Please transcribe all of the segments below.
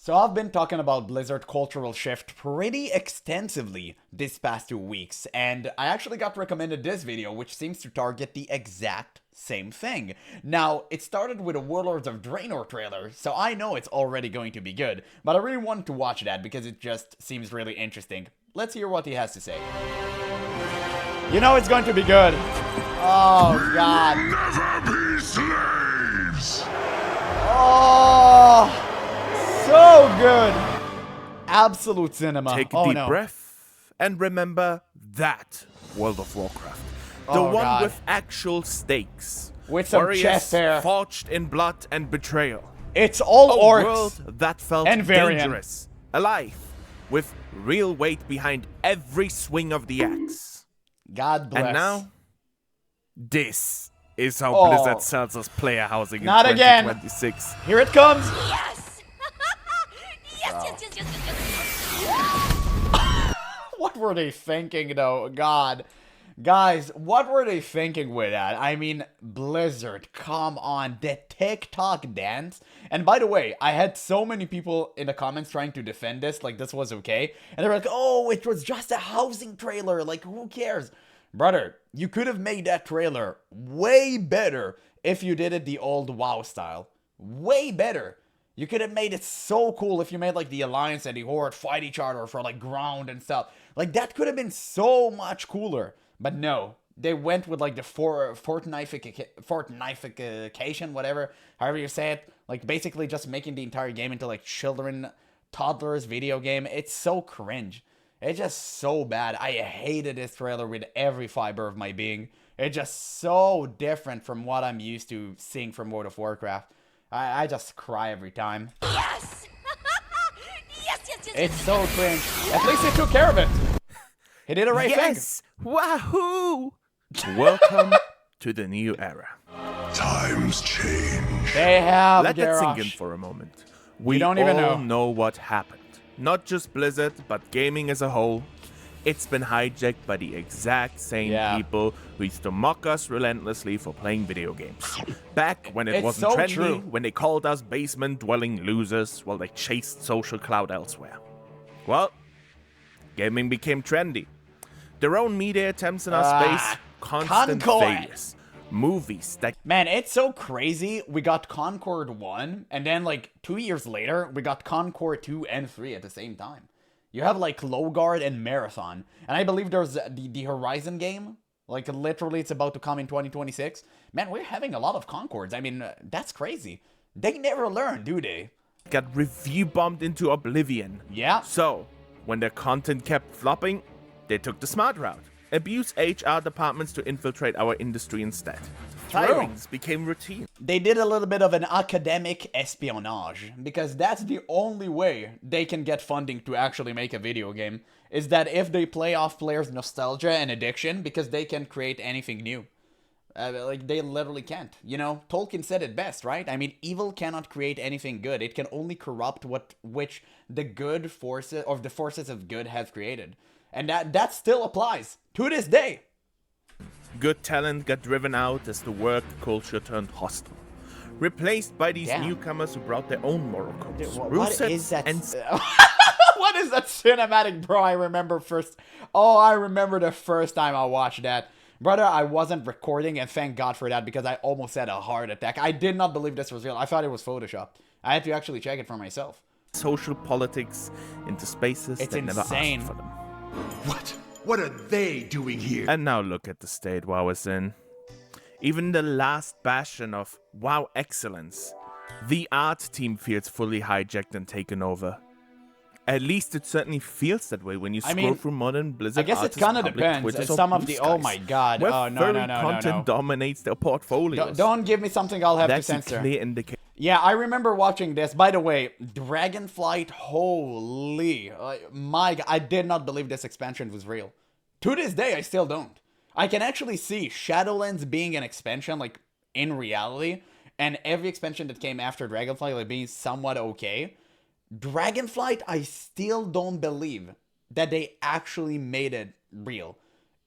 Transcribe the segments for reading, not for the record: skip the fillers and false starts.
So I've been talking about Blizzard cultural shift pretty extensively this past 2 weeks, and I actually got recommended this video which seems to target the exact same thing. Now, it started with a Warlords of Draenor trailer, so I know it's already going to be good, but I really wanted to watch that because it just seems really interesting. Let's hear what he has to say. You know it's going to be good. Oh, God. Never be slaves! Oh... so good! Absolute cinema. Take a deep breath and remember that World of Warcraft. The one God. with actual stakes. With some Warriors chest hair. forged in blood and betrayal. It's all A orcs. world that felt and Varian. dangerous, alive, with real weight behind every swing of the axe. God bless. And now, this is how Oh. Blizzard sells us player housing Not in again. 2026. Here it comes. Yes! yes. What were they thinking, though? God. Guys, what were they thinking with that? I mean, Blizzard, come on. The TikTok dance. And by the way, I had so many people in the comments trying to defend this, like this was okay. And they were like, oh, it was just a housing trailer. Like, who cares? Brother, you could have made that trailer way better if you did it the old WoW style. Way better. You could have made it so cool if you made like the Alliance and the Horde fight each other for like ground and stuff. Like that could have been so much cooler. But no, they went with like the Fortnite-ification, whatever, however you say it. Like basically just making the entire game into like toddlers video game. It's so cringe. It's just so bad. I hated this trailer with every fiber of my being. It's just so different from what I'm used to seeing from World of Warcraft. I just cry every time. Yes! It's so cringe. At least he took care of it. He did the right thing. Yes! Wahoo! Welcome to the new era. Times change. They have Let that sink in Garrosh. for a moment. We don't all even know. what happened. Not just Blizzard, but gaming as a whole. It's been hijacked by the exact same people who used to mock us relentlessly for playing video games. Back when it It's wasn't so trendy, true. when they called us basement-dwelling losers while they chased social clout elsewhere. Well, gaming became trendy. Their own media attempts in our space, constant Concord. failures. Movies that Man, it's so crazy. We got Concord 1, and then like 2 years later, we got Concord 2 and 3 at the same time. You have like Lowguard and Marathon. And I believe there's the Horizon game. Like literally it's about to come in 2026. Man, we're having a lot of Concords. I mean, that's crazy. They never learn, do they? got review bombed into oblivion. Yeah. So, when their content kept flopping, they took the smart route. Abuse HR departments to infiltrate our industry instead. Firings became routine. They did a little bit of an academic espionage, because that's the only way they can get funding to actually make a video game, is that if they play off players' nostalgia and addiction, because they can create anything new. Like, they literally can't. You know, Tolkien said it best, right? I mean, evil cannot create anything good. It can only corrupt which the good forces, or the forces of good have created. And that still applies to this day. Good talent got driven out as the work culture turned hostile. Replaced by these newcomers who brought their own moral codes. Dude, what is that? And What is that cinematic, bro? I remember the first time I watched that. Brother, I wasn't recording, and thank God for that, because I almost had a heart attack. I did not believe this was real. I thought it was Photoshopped. I had to actually check it for myself. social politics into spaces It's that never insane. asked for them. What are they doing here? And now look at the state WoW is in. Even the last bastion of WoW excellence, the art team feels fully hijacked and taken over. At least it certainly feels that way when you scroll through modern Blizzard I guess it artists' kind of public depends. Twitters or Some of Blue the oh Skies, my god, where oh no furry no no no content no. dominates their portfolios. Don't give me something I'll have That's to a censor. clear indication. Yeah, I remember watching this. By the way, Dragonflight, holy, I did not believe this expansion was real. To this day, I still don't. I can actually see Shadowlands being an expansion, like, in reality, and every expansion that came after Dragonflight, like, being somewhat okay. Dragonflight, I still don't believe that they actually made it real.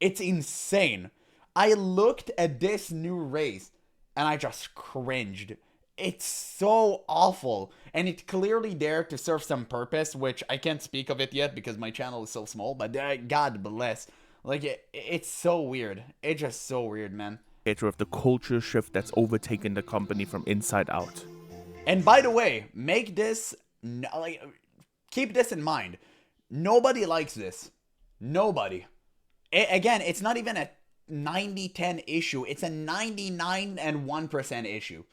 It's insane. I looked at this new race, and I just cringed. it's so awful. And it clearly there to serve some purpose, which I can't speak of it yet because my channel is so small, but God bless. Like, it's so weird. It's just so weird, man. Of the culture shift that's overtaken the company from inside out. And by the way, keep this in mind. Nobody likes this. Nobody. Again, it's not even a 90-10 issue. It's a 99.1% issue.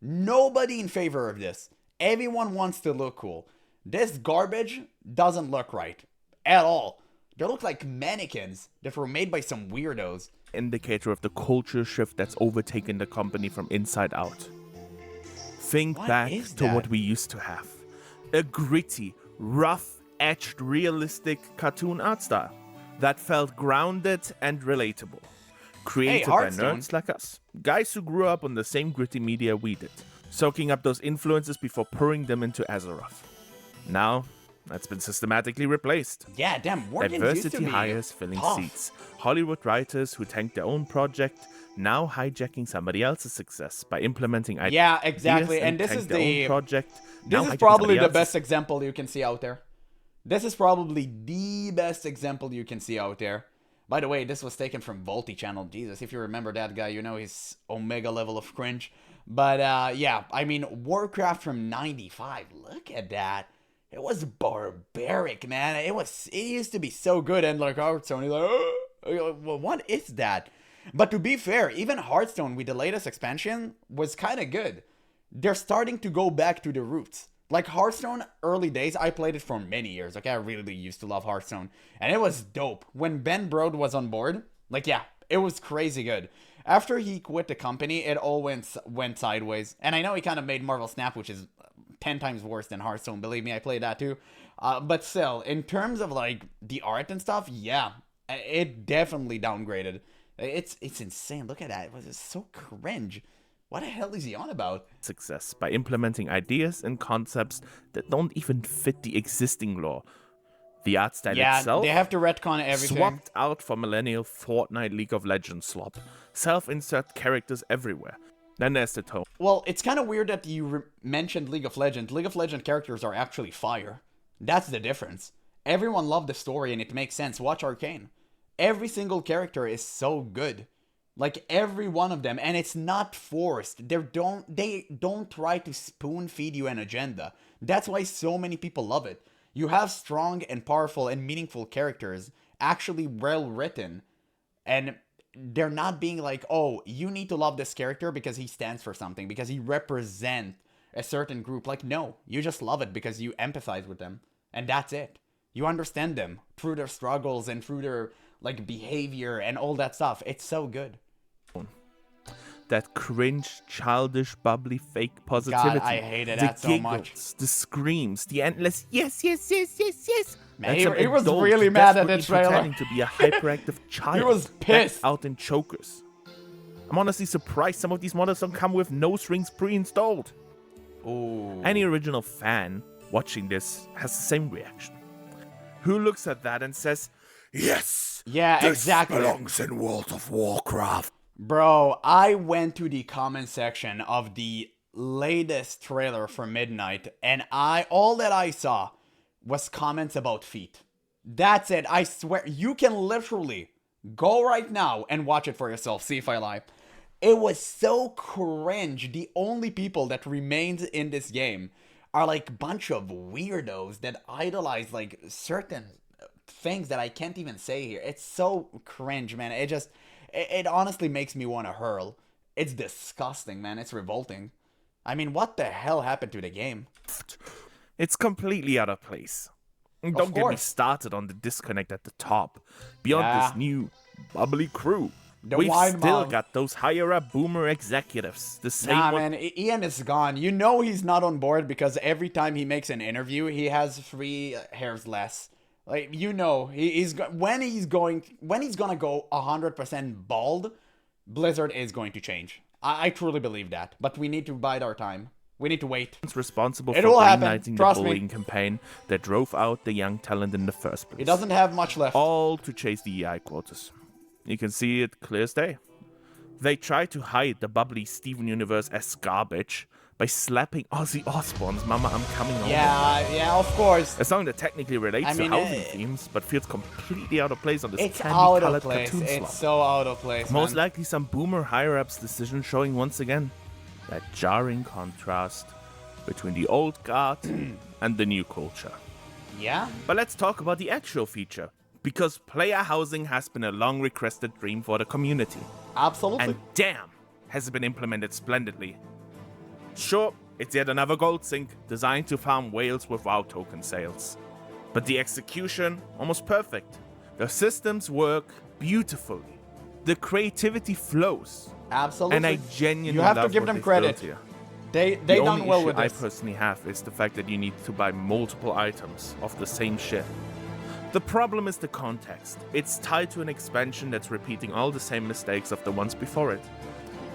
Nobody in favor of this. Everyone wants to look cool. This garbage doesn't look right. At all. They look like mannequins that were made by some weirdos. Indicator of the culture shift that's overtaken the company from inside out. Think back to what we used to have. A gritty, rough-edged, realistic cartoon art style that felt grounded and relatable. Created by nerds like us. Guys who grew up on the same gritty media we did. Soaking up those influences before pouring them into Azeroth. Now, that's been systematically replaced. Yeah, damn, Workings Adversity used to be hires filling tough. seats. Hollywood writers who tanked their own project, now hijacking somebody else's success by implementing ideas. Yeah, exactly. And this is project. This is probably the best example you can see out there. This is probably the best example you can see out there. By the way, this was taken from Volty channel. Jesus, if you remember that guy, you know his omega level of cringe. But yeah, I mean, Warcraft from 95. Look at that. It was barbaric, man. It used to be so good, and like Hearthstone, he's like, oh, well, what is that? But to be fair, even Hearthstone with the latest expansion was kind of good. They're starting to go back to the roots. Like Hearthstone, early days, I played it for many years. Okay, I really used to love Hearthstone, and it was dope. When Ben Brode was on board, like, yeah, it was crazy good. After he quit the company, it all went sideways. And I know he kind of made Marvel Snap, which is 10 times worse than Hearthstone. Believe me, I played that too. But still, in terms of like the art and stuff, yeah, it definitely downgraded. It's insane. Look at that. It was just so cringe. What the hell is he on about? Success by implementing ideas and concepts that don't even fit the existing lore. The art style itself, they have to retcon everything. Swapped out for millennial Fortnite League of Legends slop. Self-insert characters everywhere. Then there's the tone. Well, it's kind of weird that you mentioned League of Legends. League of Legends characters are actually fire. That's the difference. Everyone loved the story and it makes sense. Watch Arcane. Every single character is so good. Like every one of them, and it's not forced. They don't try to spoon feed you an agenda. That's why so many people love it. You have strong and powerful and meaningful characters, actually well written, and they're not being like, oh, you need to love this character because he stands for something, because he represents a certain group. Like, no, you just love it because you empathize with them, and that's it. You understand them through their struggles and through their like behavior and all that stuff. It's so good. That cringe, childish, bubbly, fake positivity. God, I hated that so much. The screams, the endless yes, yes, yes, yes, yes. Man, he was really mad at the trailer. Pretending to be a hyperactive child. He was pissed. Out in chokers. I'm honestly surprised some of these modders don't come with no strings pre-installed. Ooh. Any original fan watching this has the same reaction. Who looks at that and says, yes, yeah, this exactly. belongs in World of Warcraft. Bro, I went to the comment section of the latest trailer for Midnight, and all that I saw was comments about feet. That's it. I swear, you can literally go right now and watch it for yourself. See if I lie. It was so cringe. The only people that remains in this game are like a bunch of weirdos that idolize like certain things that I can't even say here. It's so cringe, man. It honestly makes me want to hurl. It's disgusting, man. It's revolting. I mean, what the hell happened to the game? It's completely out of place. Don't get me started on the disconnect at the top. Beyond this new bubbly crew, we've still got those higher-up boomer executives. Man, Ian is gone. You know he's not on board because every time he makes an interview, he has 3 hairs less. Like, you know, when he's gonna go 100% bald, Blizzard is going to change. I truly believe that. But we need to bide our time. We need to wait. It's responsible for reigniting the bullying campaign that drove out the young talent in the first place. He doesn't have much left. All to chase the EI quotas. You can see it clear as day. They try to hide the bubbly Steven universe as garbage, by slapping Ozzy Osbourne's Mama I'm Coming Home. Yeah, of course. A song that technically relates I mean, to housing themes, but feels completely out of place on this It's out of candy-colored place. cartoon It's slop. so out of place, Most man. likely some boomer higher-ups decision showing once again that jarring contrast between the old guard and the new culture. Yeah? But let's talk about the actual feature, because player housing has been a long-requested dream for the community. Absolutely. And damn, has it been implemented splendidly. Sure, it's yet another gold sink designed to farm whales with WoW token sales. But the execution, almost perfect. The systems work beautifully. The creativity flows. Absolutely. And I genuinely You have to love give what them they've credit. built here. They The done only well issue with I this. personally have is the fact that you need to buy multiple items of the same shit. The problem is the context. It's tied to an expansion that's repeating all the same mistakes of the ones before it.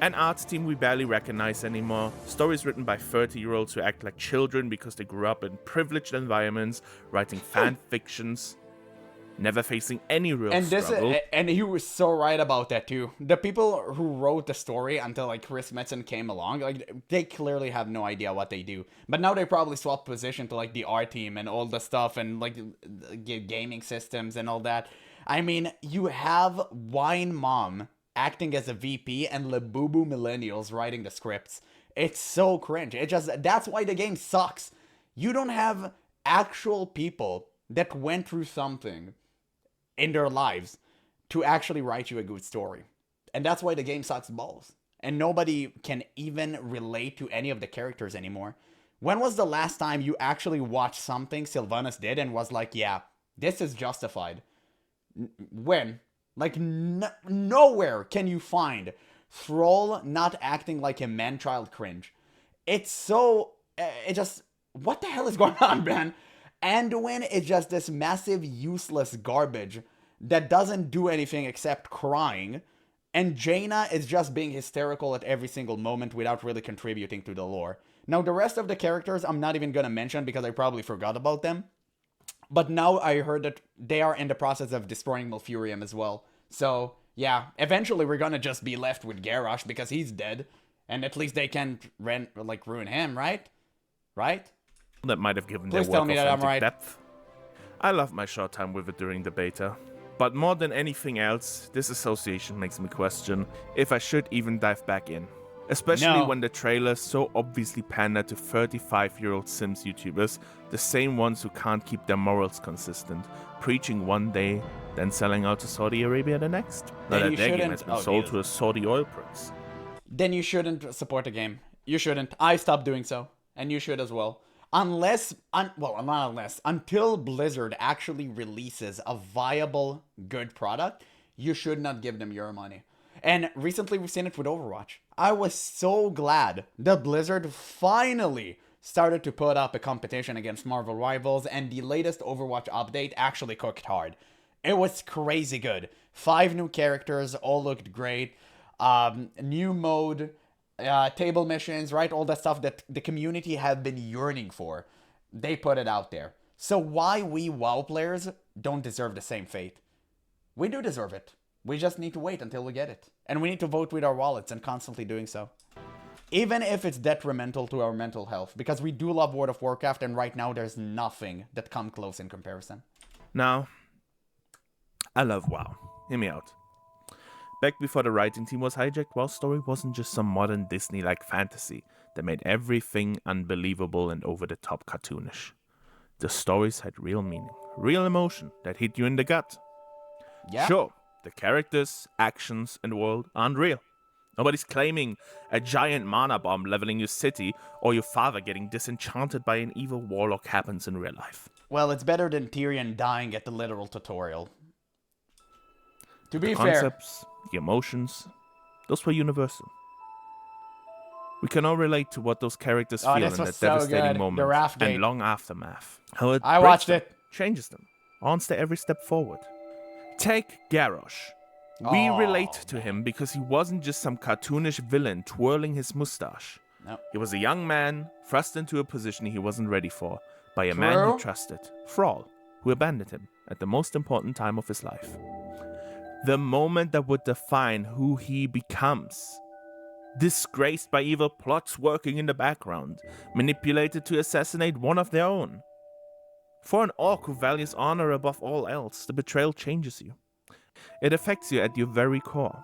An art team we barely recognize anymore, stories written by 30-year-olds who act like children because they grew up in privileged environments, writing fan fictions, never facing any real struggle. And he was so right about that too. The people who wrote the story until like Chris Metzen came along, like they clearly have no idea what they do. But now they probably swapped position to like the art team and all the stuff and like gaming systems and all that. I mean, you have Wine Mom acting as a VP and Labubu Millennials writing the scripts. It's so cringe. That's why the game sucks. You don't have actual people that went through something in their lives to actually write you a good story. And that's why the game sucks balls. And nobody can even relate to any of the characters anymore. When was the last time you actually watched something Sylvanas did and was like, yeah, this is justified? When? Like, nowhere can you find Thrall not acting like a man-child cringe. It's so... what the hell is going on, man? Anduin is just this massive, useless garbage that doesn't do anything except crying. And Jaina is just being hysterical at every single moment without really contributing to the lore. Now, the rest of the characters I'm not even gonna mention because I probably forgot about them. But now I heard that they are in the process of destroying Malfurion as well. So, yeah, eventually we're gonna just be left with Garrosh because he's dead. And at least they can't ruin him, right? Right? That might have given Please their tell work me that I'm authentic right. depth. I love my short time with it during the beta. But more than anything else, this association makes me question if I should even dive back in. Especially when the trailers so obviously pander to 35-year-old Sims YouTubers, the same ones who can't keep their morals consistent, preaching one day, then selling out to Saudi Arabia the next. Now that their game has been sold to a Saudi oil prince. Then you shouldn't support the game. You shouldn't. I stopped doing so. And you should as well. Until Blizzard actually releases a viable, good product, you should not give them your money. And recently we've seen it with Overwatch. I was so glad that Blizzard finally started to put up a competition against Marvel Rivals, and the latest Overwatch update actually cooked hard. It was crazy good. 5 new characters, all looked great. New mode, table missions, right? All that stuff that the community have been yearning for. They put it out there. So why we WoW players don't deserve the same fate? We do deserve it. We just need to wait until we get it. And we need to vote with our wallets and constantly doing so. Even if it's detrimental to our mental health. Because we do love World of Warcraft and right now there's nothing that comes close in comparison. Now, I love WoW. Hear me out. Back before the writing team was hijacked, WoW's story wasn't just some modern Disney-like fantasy that made everything unbelievable and over-the-top cartoonish. The stories had real meaning, real emotion that hit you in the gut. Yeah. Sure, the characters, actions, and world aren't real. Nobody's claiming a giant mana bomb leveling your city or your father getting disenchanted by an evil warlock happens in real life. Well, it's better than Tyrion dying at the literal tutorial. To be The fair. concepts, the emotions, those were universal. We can all relate to what those characters feel in this that was so devastating good. The moment raft gate. and long aftermath. How it I breaks watched them, it. changes them, haunts their every step forward. Take Garrosh. We relate to him because he wasn't just some cartoonish villain twirling his mustache. No. He was a young man thrust into a position he wasn't ready for by a man he trusted, Thrall, who abandoned him at the most important time of his life. The moment that would define who he becomes. disgraced by evil plots working in the background, manipulated to assassinate one of their own. For an orc who values honor above all else, the betrayal changes you. It affects you at your very core,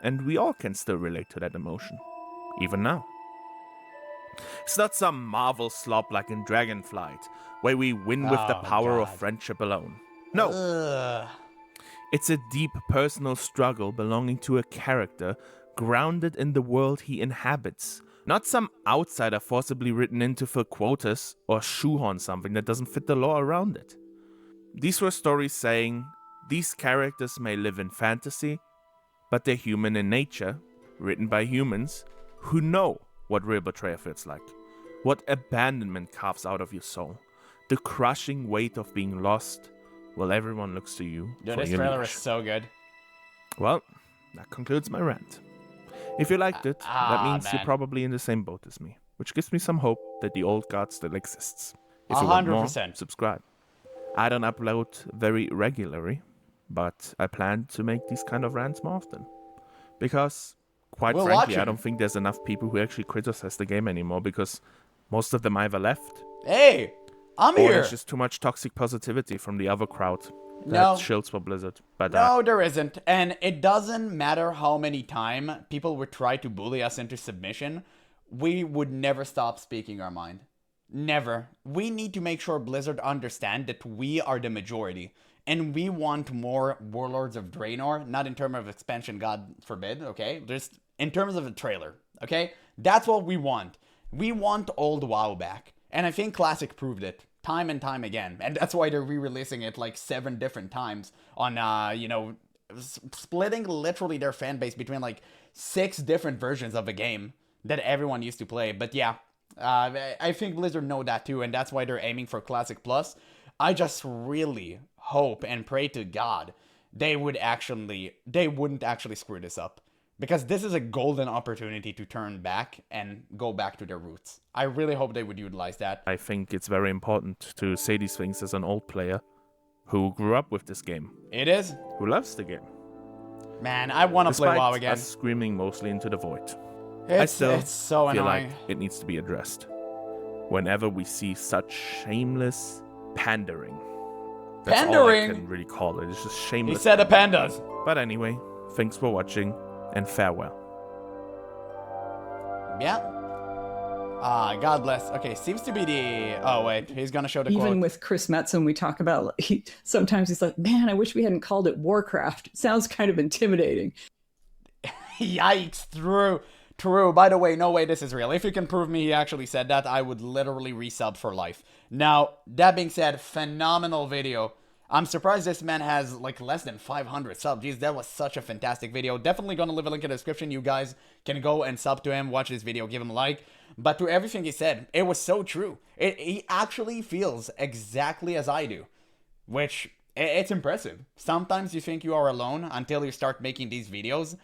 and we all can still relate to that emotion, even now. It's not some Marvel slop like in Dragonflight, where we win with the Oh, power of God. friendship alone. No, Ugh. it's a deep personal struggle belonging to a character grounded in the world he inhabits, not some outsider forcibly written in to fill quotas or shoehorn something that doesn't fit the lore around it. These were stories saying, these characters may live in fantasy, but they're human in nature, written by humans who know what real betrayal feels like, what abandonment carves out of your soul, the crushing weight of being lost while everyone looks to you Dude, for this your trailer is leash. so good. Well, that concludes my rant. If you liked it, that means you're man. probably in the same boat as me, which gives me some hope that the old god still exists. If you want more, 100%. subscribe. I don't upload very regularly, but I plan to make these kind of rants more often. Because, quite We'll frankly, watch I it. don't think there's enough people who actually criticize the game anymore, because most of them either left, Hey, I'm or here. there's just too much toxic positivity from the other crowd that No. shills for Blizzard. But No, there isn't. And it doesn't matter how many times people would try to bully us into submission, we would never stop speaking our mind. Never. We need to make sure Blizzard understand that we are the majority. And we want more Warlords of Draenor, not in terms of expansion, God forbid, okay? Just in terms of a trailer, okay? That's what we want. We want old WoW back. And I think Classic proved it time and time again. And that's why they're re-releasing it like 7 different times on, splitting literally their fan base between like 6 different versions of a game that everyone used to play. But yeah, I think Blizzard know that too, and that's why they're aiming for Classic Plus. I just really hope and pray to God they wouldn't actually screw this up. Because this is a golden opportunity to turn back and go back to their roots. I really hope they would utilize that. I think it's very important to say these things as an old player who grew up with this game, It is? who loves the game. Man, I want to play Despite WoW again. us screaming mostly into the void. I It's still so feel annoying. like it needs to be addressed. Whenever we see such shameless pandering. That's all I Pandering? can really call it. It's just He shameless. said the pandas. But anyway, thanks for watching, and farewell. Yeah. God bless. Okay, seems to be the... Oh, wait. He's going to show the Even quote. with Chris Metzen, we talk about, sometimes he's like, man, I wish we hadn't called it Warcraft. It sounds kind of intimidating. Yikes. True. By the way, no way this is real. If you can prove me he actually said that, I would literally resub for life. Now, that being said, phenomenal video. I'm surprised this man has like less than 500 subs. Jeez, that was such a fantastic video. Definitely gonna leave a link in the description. You guys can go and sub to him, watch this video, give him a like. But to everything he said, it was so true. He actually feels exactly as I do, which it's impressive. Sometimes you think you are alone until you start making these videos,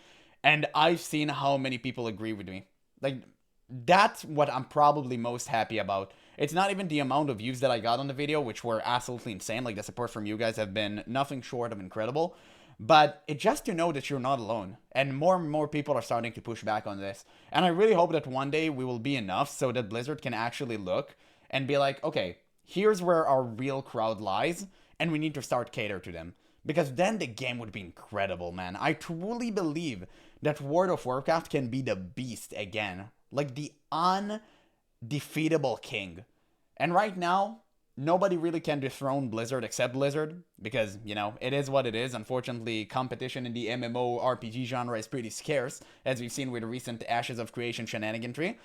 and I've seen how many people agree with me. Like, that's what I'm probably most happy about. It's not even the amount of views that I got on the video, which were absolutely insane. Like, the support from you guys have been nothing short of incredible. But it's just to know that you're not alone. And more people are starting to push back on this. And I really hope that one day we will be enough so that Blizzard can actually look and be like, okay, here's where our real crowd lies, and we need to start cater to them. Because then the game would be incredible, man. I truly believe that World of Warcraft can be the beast again. Like the undefeatable king. And right now, nobody really can dethrone Blizzard except Blizzard. Because, it is what it is. Unfortunately, competition in the MMO RPG genre is pretty scarce. As we've seen with the recent Ashes of Creation shenaniganry.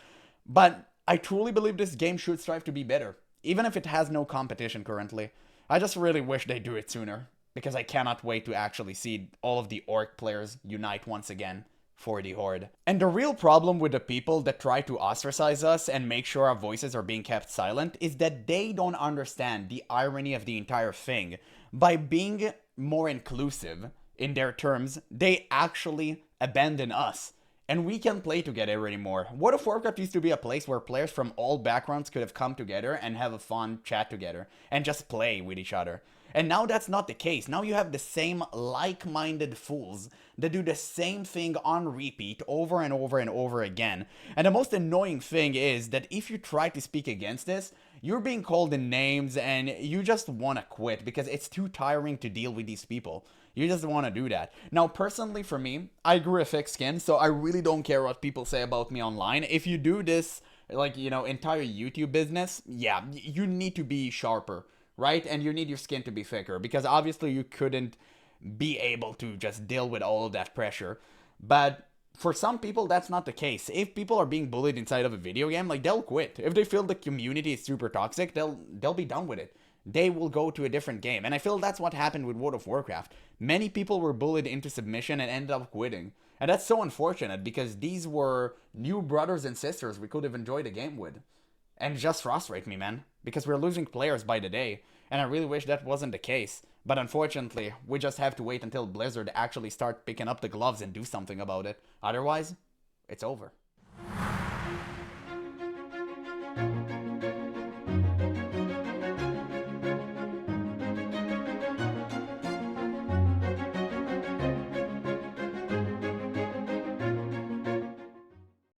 But I truly believe this game should strive to be better. Even if it has no competition currently. I just really wish they do it sooner. Because I cannot wait to actually see all of the orc players unite once again for the Horde. And the real problem with the people that try to ostracize us and make sure our voices are being kept silent is that they don't understand the irony of the entire thing. By being more inclusive in their terms, they actually abandon us. and we can't play together anymore. World of Warcraft used to be a place where players from all backgrounds could have come together and have a fun chat together and just play with each other. And now that's not the case. Now you have the same like-minded fools that do the same thing on repeat over and over and over again. And the most annoying thing is that if you try to speak against this, you're being called in names and you just want to quit because it's too tiring to deal with these people. You just want to do that. Now, personally for me, I grew a thick skin, so I really don't care what people say about me online. If you do this, like, you know, entire YouTube business, yeah, you need to be sharper, right? And you need your skin to be thicker because obviously you couldn't be able to just deal with all of that pressure. But for some people, that's not the case. If people are being bullied inside of a video game, like, they'll quit. If they feel the community is super toxic, they'll be done with it. They will go to a different game. And I feel that's what happened with World of Warcraft. Many people were bullied into submission and ended up quitting. And that's so unfortunate because these were new brothers and sisters we could have enjoyed a game with. And it just frustrates me, man, because we're losing players by the day. And I really wish that wasn't the case. But unfortunately, we just have to wait until Blizzard actually start picking up the gloves and do something about it. Otherwise, it's over.